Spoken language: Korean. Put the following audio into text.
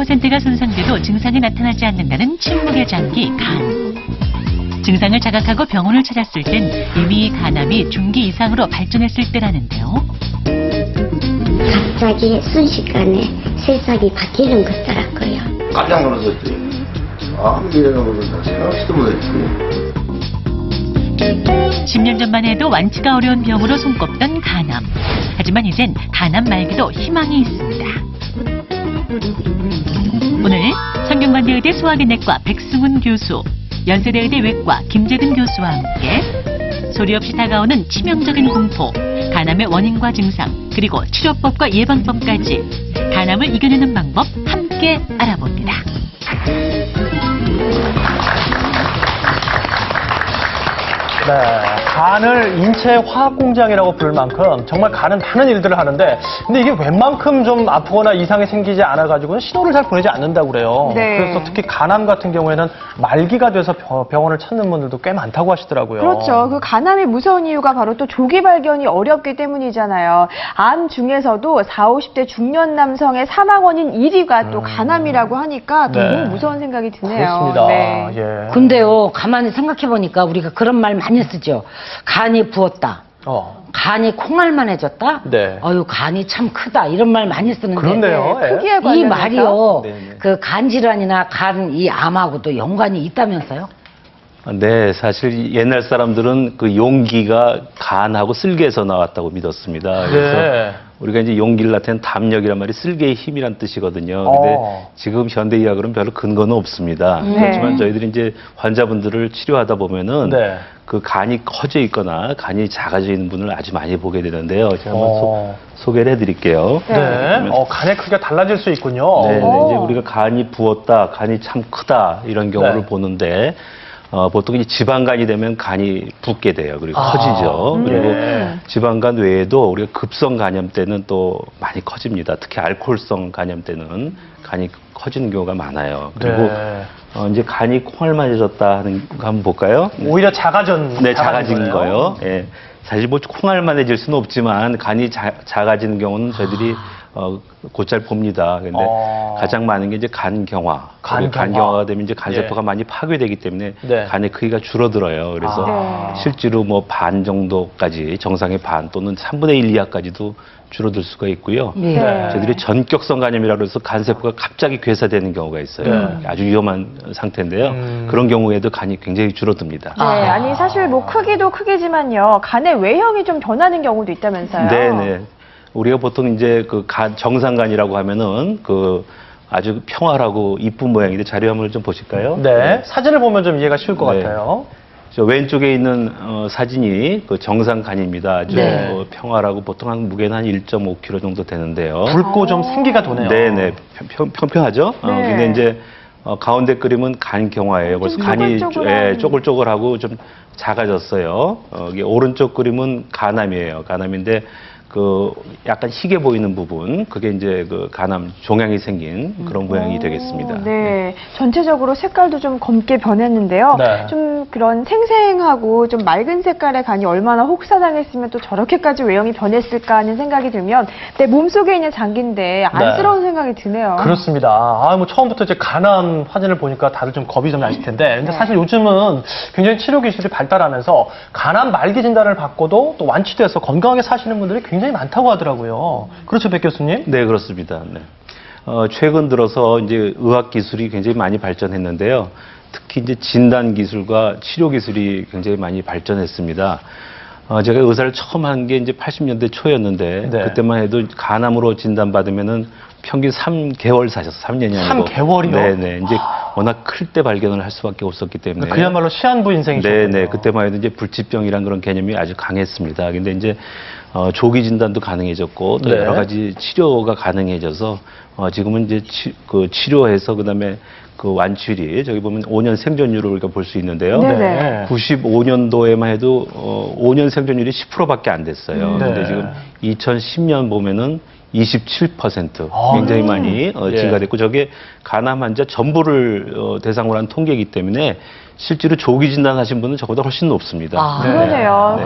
90%가 손상돼도 증상이 나타나지 않는다는 침묵의 장기 간. 증상을 자각하고 병원을 찾았을 땐 이미 간암이 중기 이상으로 발전했을 때라는데요. 갑자기 순식간에 세상이 바뀌는 것 같더라고요. 깜짝 놀랐었지. 이런 거는 생각지도 못했지. 10년 전만 해도 완치가 어려운 병으로 손꼽던 간암. 하지만 이젠 간암 말기도 희망이 있습니다. 오늘 성균관대의대 소화기내과 백승훈 교수, 연세대의대 외과 김재근 교수와 함께 소리 없이 다가오는 치명적인 공포, 간암의 원인과 증상, 그리고 치료법과 예방법까지 간암을 이겨내는 방법 함께 알아봅니다. 네, 간을 인체 화학 공장이라고 부를 만큼 정말 간은 많은 일들을 하는데, 근데 이게 웬만큼 좀 아프거나 이상이 생기지 않아가지고는 신호를 잘 보내지 않는다고 그래요. 네. 그래서 특히 간암 같은 경우에는 말기가 돼서 병원을 찾는 분들도 꽤 많다고 하시더라고요. 그렇죠. 그 간암이 무서운 이유가 바로 또 조기 발견이 어렵기 때문이잖아요. 암 중에서도 40, 50대 중년 남성의 사망 원인 1위가 또 간암이라고 하니까 더 네. 너무 무서운 생각이 드네요. 그렇습니다. 네. 예. 근데요, 가만히 생각해보니까 우리가 그런 말 많이 쓰죠. 간이 부었다. 간이 콩알만해졌다? 네. 어유, 간이 참 크다. 이런 말 많이 쓰는데. 그렇네요. 예. 크기에 이 관련해서 말이요, 네네. 그 간질환이나 간 이 암하고도 연관이 있다면서요? 네, 사실 옛날 사람들은 그 용기가 간하고 쓸개에서 나왔다고 믿었습니다. 그래서 네. 우리가 이제 용기를 나타낸 담력이란 말이 쓸개의 힘이란 뜻이거든요. 근데 지금 현대의학으로는 별로 근거는 없습니다. 네. 그렇지만 저희들이 이제 환자분들을 치료하다 보면은 네. 그 간이 커져 있거나 간이 작아져 있는 분을 아주 많이 보게 되는데요. 제가 한번 소개를 해드릴게요. 네. 간의 크기가 달라질 수 있군요. 네, 이제 우리가 간이 부었다, 간이 참 크다 이런 경우를 네. 보는데 보통 이제 지방간이 되면 간이 붓게 돼요. 그리고 커지죠. 그리고 지방간 외에도 우리가 급성 감염 때는 또 많이 커집니다. 특히 알코올성 감염 때는 간이 커지는 경우가 많아요. 그리고 네. 이제 간이 콩알만해졌다 하는 거 한번 볼까요? 오히려 작아진 네, 작아진 거예요. 예. 사실 뭐 콩알만해질 수는 없지만 간이 작아지는 경우는 저희들이 곧잘 봅니다. 근데 가장 많은 게 이제 간경화. 간경화가 되면 이제 간세포가 많이 파괴되기 때문에 네. 간의 크기가 줄어들어요. 그래서 실제로 뭐 반 정도까지 정상의 반 또는 3분의 1 이하까지도 줄어들 수가 있고요. 네. 저희들이 전격성 간염이라고 해서 간세포가 갑자기 괴사되는 경우가 있어요. 아주 위험한 상태인데요. 그런 경우에도 간이 굉장히 줄어듭니다. 네, 아니 사실 뭐 크기도 크기지만요. 간의 외형이 좀 변하는 경우도 있다면서요. 네네. 우리가 보통 이제 그 정상간이라고 하면은 그 아주 평활하고 이쁜 모양인데 자료 한번 좀 보실까요? 네. 사진을 보면 좀 이해가 쉬울 것 네. 같아요. 저 왼쪽에 있는 사진이 그 정상간입니다. 아주 평활하고 보통 한 무게는 한 1.5kg 정도 되는데요. 붉고 좀 생기가 도네요. 네네. 평평하죠? 네. 근데 이제 가운데 그림은 간경화예요. 그래서 간이 쪼글쪼글하고 좀 작아졌어요. 이게 오른쪽 그림은 간암이에요. 간암인데 그 약간 희게 보이는 부분, 그게 이제 그 간암 종양이 생긴 그런 모양이 되겠습니다. 네, 전체적으로 색깔도 좀 검게 변했는데요. 네. 좀 그런 생생하고 좀 맑은 색깔의 간이 얼마나 혹사당했으면 또 저렇게까지 외형이 변했을까 하는 생각이 들면 내 몸속에 있는 장기인데 안쓰러운 생각이 드네요. 그렇습니다. 뭐 처음부터 이제 간암 사진을 보니까 다들 좀 겁이 좀 나실 텐데, 근데 사실 요즘은 굉장히 치료 기술이 발달하면서 간암 말기 진단을 받고도 또 완치돼서 건강하게 사시는 분들이 굉장히 많다고 하더라고요. 그렇죠, 백 교수님? 네, 그렇습니다. 네. 최근 들어서 이제 의학 기술이 굉장히 많이 발전했는데요. 특히 이제 진단 기술과 치료 기술이 굉장히 많이 발전했습니다. 제가 의사를 처음 한 게 이제 80년대 초였는데 그때만 해도 간암으로 진단받으면은 평균 3개월 사셨어요. 3년이 아니고. 3개월이요? 네네. 이제 워낙 클 때 발견을 할 수밖에 없었기 때문에. 그야말로 시한부 인생이셨군요. 네네. 그때만 해도 이제 불치병이란 그런 개념이 아주 강했습니다. 근데 이제 조기 진단도 가능해졌고 또 여러 가지 치료가 가능해져서 지금은 이제 치료해서 그다음에 그 완치율이 저기 보면 5년 생존율을 우리가 볼 수 있는데요. 네네. 95년도에만 해도 5년 생존율이 10%밖에 안 됐어요. 근데 지금 2010년 보면은 27% 굉장히 많이 증가됐고 저게 간암 환자 전부를 대상으로 한 통계이기 때문에 실제로 조기 진단하신 분은 저보다 훨씬 높습니다. 그러네요.